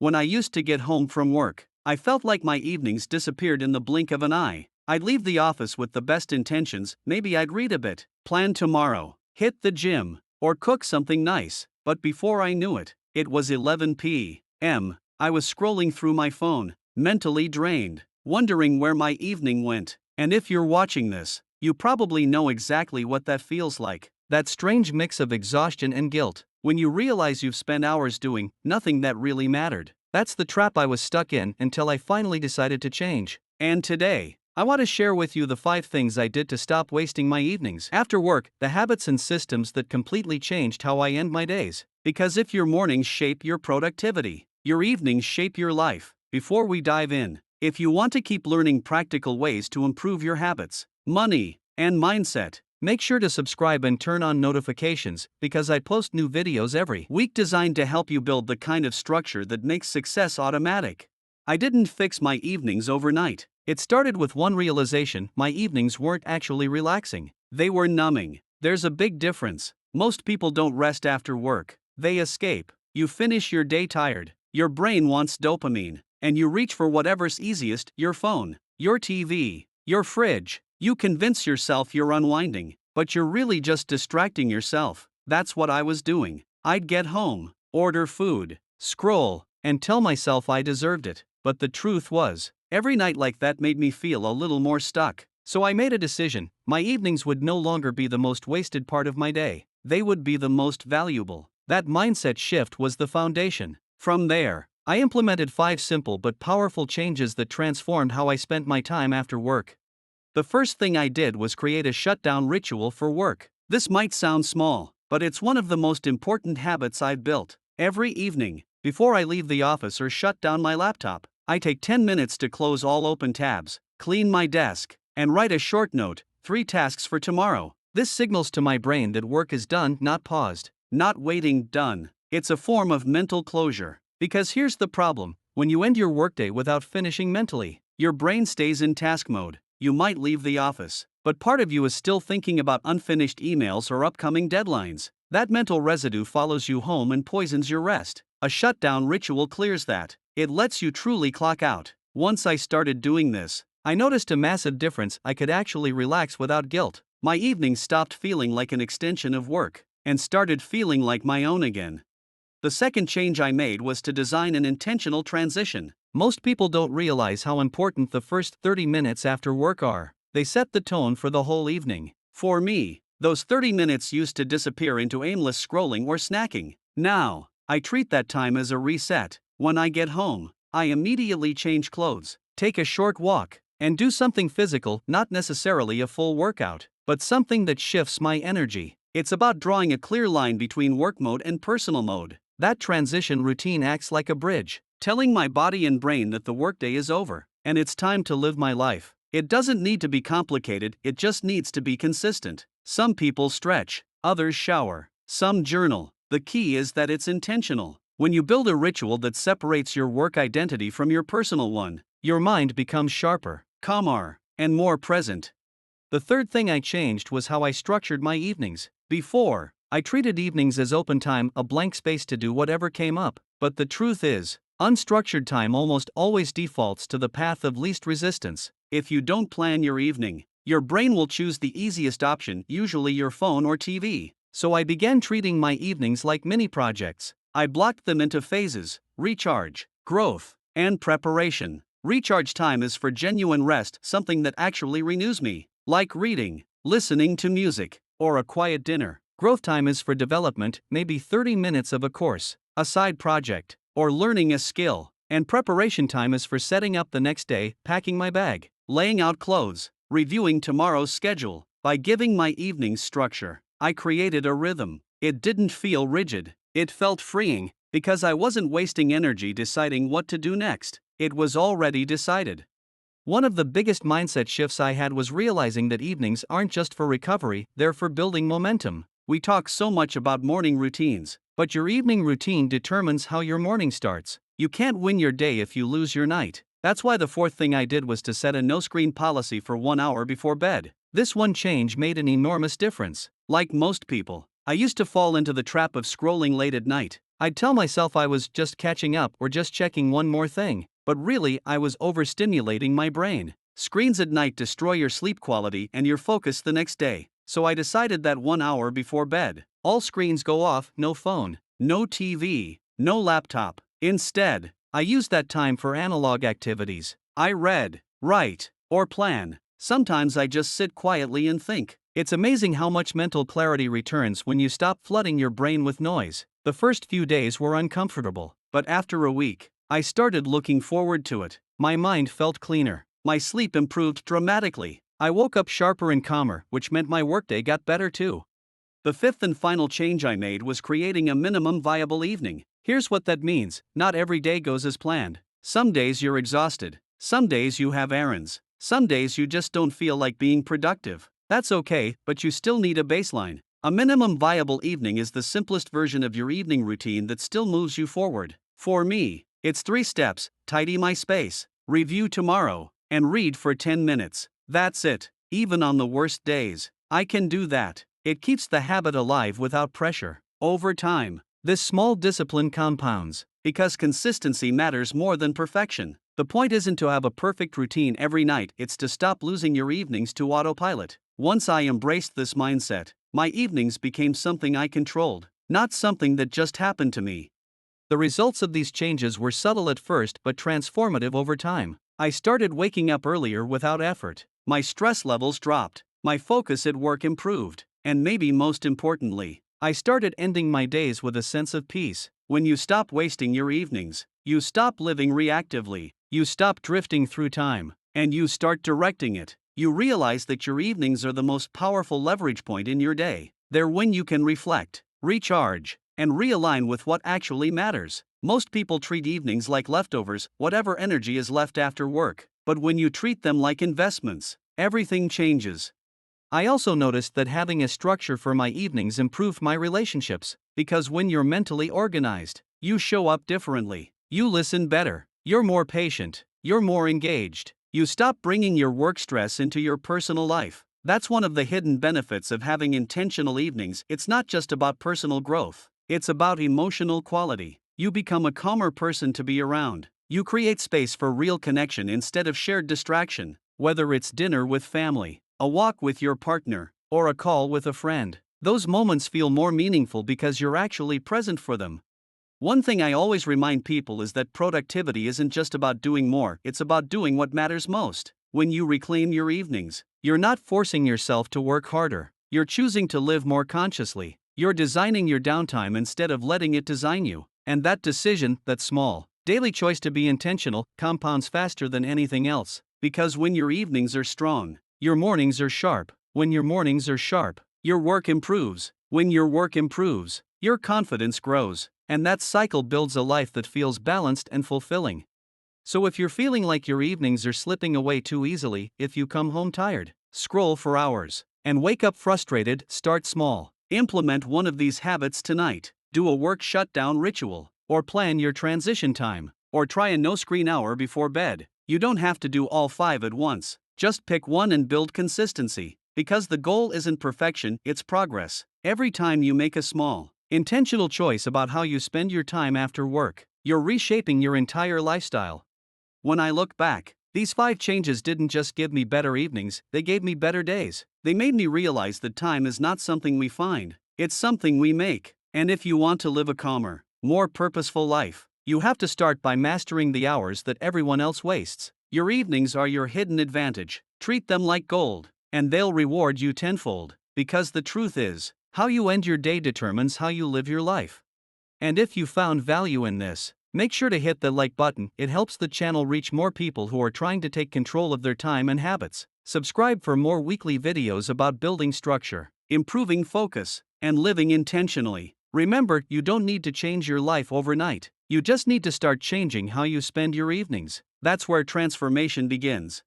When I used to get home from work, I felt like my evenings disappeared in the blink of an eye. I'd leave the office with the best intentions, maybe I'd read a bit, plan tomorrow, hit the gym, or cook something nice, but before I knew it, it was 11 p.m. I was scrolling through my phone, mentally drained, wondering where my evening went. And if you're watching this, you probably know exactly what that feels like. That strange mix of exhaustion and guilt, when you realize you've spent hours doing nothing that really mattered. That's the trap I was stuck in until I finally decided to change. And today, I want to share with you the 5 things I did to stop wasting my evenings after work, the habits and systems that completely changed how I end my days. Because if your mornings shape your productivity, your evenings shape your life. Before we dive in, if you want to keep learning practical ways to improve your habits, money, and mindset, make sure to subscribe and turn on notifications because I post new videos every week designed to help you build the kind of structure that makes success automatic. I didn't fix my evenings overnight. It started with one realization: my evenings weren't actually relaxing. They were numbing. There's a big difference. Most people don't rest after work. They escape. You finish your day tired. Your brain wants dopamine, and you reach for whatever's easiest: your phone, your TV, your fridge. You convince yourself you're unwinding, but you're really just distracting yourself. That's what I was doing. I'd get home, order food, scroll, and tell myself I deserved it. But the truth was, every night like that made me feel a little more stuck. So I made a decision: my evenings would no longer be the most wasted part of my day. They would be the most valuable. That mindset shift was the foundation. From there, I implemented 5 simple but powerful changes that transformed how I spent my time after work. The first thing I did was create a shutdown ritual for work. This might sound small, but it's one of the most important habits I've built. Every evening, before I leave the office or shut down my laptop, I take 10 minutes to close all open tabs, clean my desk, and write a short note: 3 tasks for tomorrow. This signals to my brain that work is done, not paused, not waiting, done. It's a form of mental closure. Because here's the problem: when you end your workday without finishing mentally, your brain stays in task mode. You might leave the office, but part of you is still thinking about unfinished emails or upcoming deadlines. That mental residue follows you home and poisons your rest. A shutdown ritual clears that. It lets you truly clock out. Once I started doing this, I noticed a massive difference. I could actually relax without guilt. My evenings stopped feeling like an extension of work and started feeling like my own again. The second change I made was to design an intentional transition. Most people don't realize how important the first 30 minutes after work are. They set the tone for the whole evening. For me, those 30 minutes used to disappear into aimless scrolling or snacking. Now, I treat that time as a reset. When I get home, I immediately change clothes, take a short walk, and do something physical, not necessarily a full workout, but something that shifts my energy. It's about drawing a clear line between work mode and personal mode. That transition routine acts like a bridge, telling my body and brain that the workday is over, and it's time to live my life. It doesn't need to be complicated, it just needs to be consistent. Some people stretch, others shower, some journal. The key is that it's intentional. When you build a ritual that separates your work identity from your personal one, your mind becomes sharper, calmer, and more present. The third thing I changed was how I structured my evenings. Before, I treated evenings as open time, a blank space to do whatever came up. But the truth is, unstructured time almost always defaults to the path of least resistance. If you don't plan your evening, your brain will choose the easiest option, usually your phone or TV. So I began treating my evenings like mini projects. I blocked them into phases: recharge, growth, and preparation. Recharge time is for genuine rest, something that actually renews me, like reading, listening to music, or a quiet dinner. Growth time is for development, maybe 30 minutes of a course, a side project, or learning a skill. And preparation time is for setting up the next day, packing my bag, laying out clothes, reviewing tomorrow's schedule. By giving my evenings structure, I created a rhythm. It didn't feel rigid. It felt freeing, because I wasn't wasting energy deciding what to do next. It was already decided. One of the biggest mindset shifts I had was realizing that evenings aren't just for recovery, they're for building momentum. We talk so much about morning routines, but your evening routine determines how your morning starts. You can't win your day if you lose your night. That's why the fourth thing I did was to set a no-screen policy for 1 hour before bed. This one change made an enormous difference. Like most people, I used to fall into the trap of scrolling late at night. I'd tell myself I was just catching up or just checking one more thing, but really I was overstimulating my brain. Screens at night destroy your sleep quality and your focus the next day, so I decided that 1 hour before bed, all screens go off, no phone, no TV, no laptop. Instead, I used that time for analog activities. I read, write, or plan. Sometimes I just sit quietly and think. It's amazing how much mental clarity returns when you stop flooding your brain with noise. The first few days were uncomfortable, but after a week, I started looking forward to it. My mind felt cleaner. My sleep improved dramatically. I woke up sharper and calmer, which meant my workday got better too. The fifth and final change I made was creating a minimum viable evening. Here's what that means: not every day goes as planned. Some days you're exhausted. Some days you have errands. Some days you just don't feel like being productive. That's okay, but you still need a baseline. A minimum viable evening is the simplest version of your evening routine that still moves you forward. For me, it's 3 steps: tidy my space, review tomorrow, and read for 10 minutes. That's it. Even on the worst days, I can do that. It keeps the habit alive without pressure. Over time, this small discipline compounds, because consistency matters more than perfection. The point isn't to have a perfect routine every night, it's to stop losing your evenings to autopilot. Once I embraced this mindset, my evenings became something I controlled, not something that just happened to me. The results of these changes were subtle at first but transformative over time. I started waking up earlier without effort. My stress levels dropped. My focus at work improved. And maybe most importantly, I started ending my days with a sense of peace. When you stop wasting your evenings, you stop living reactively, you stop drifting through time, and you start directing it. You realize that your evenings are the most powerful leverage point in your day. They're when you can reflect, recharge, and realign with what actually matters. Most people treat evenings like leftovers, whatever energy is left after work. But when you treat them like investments, everything changes. I also noticed that having a structure for my evenings improved my relationships, because when you're mentally organized, you show up differently, you listen better, you're more patient, you're more engaged, you stop bringing your work stress into your personal life. That's one of the hidden benefits of having intentional evenings. It's not just about personal growth, it's about emotional quality. You become a calmer person to be around. You create space for real connection instead of shared distraction, whether it's dinner with family, a walk with your partner, or a call with a friend. Those moments feel more meaningful because you're actually present for them. One thing I always remind people is that productivity isn't just about doing more, it's about doing what matters most. When you reclaim your evenings, you're not forcing yourself to work harder. You're choosing to live more consciously. You're designing your downtime instead of letting it design you. And that decision, that small, daily choice to be intentional, compounds faster than anything else. Because when your evenings are strong, your mornings are sharp. When your mornings are sharp, your work improves. When your work improves, your confidence grows. And that cycle builds a life that feels balanced and fulfilling. So if you're feeling like your evenings are slipping away too easily, if you come home tired, scroll for hours, and wake up frustrated, start small. Implement one of these habits tonight. Do a work shutdown ritual, or plan your transition time, or try a no-screen hour before bed. You don't have to do all 5 at once. Just pick one and build consistency. Because the goal isn't perfection, it's progress. Every time you make a small, intentional choice about how you spend your time after work, you're reshaping your entire lifestyle. When I look back, these 5 changes didn't just give me better evenings, they gave me better days. They made me realize that time is not something we find, it's something we make. And if you want to live a calmer, more purposeful life, you have to start by mastering the hours that everyone else wastes. Your evenings are your hidden advantage. Treat them like gold, and they'll reward you tenfold. Because the truth is, how you end your day determines how you live your life. And if you found value in this, make sure to hit the like button. It helps the channel reach more people who are trying to take control of their time and habits. Subscribe for more weekly videos about building structure, improving focus, and living intentionally. Remember, you don't need to change your life overnight. You just need to start changing how you spend your evenings. That's where transformation begins.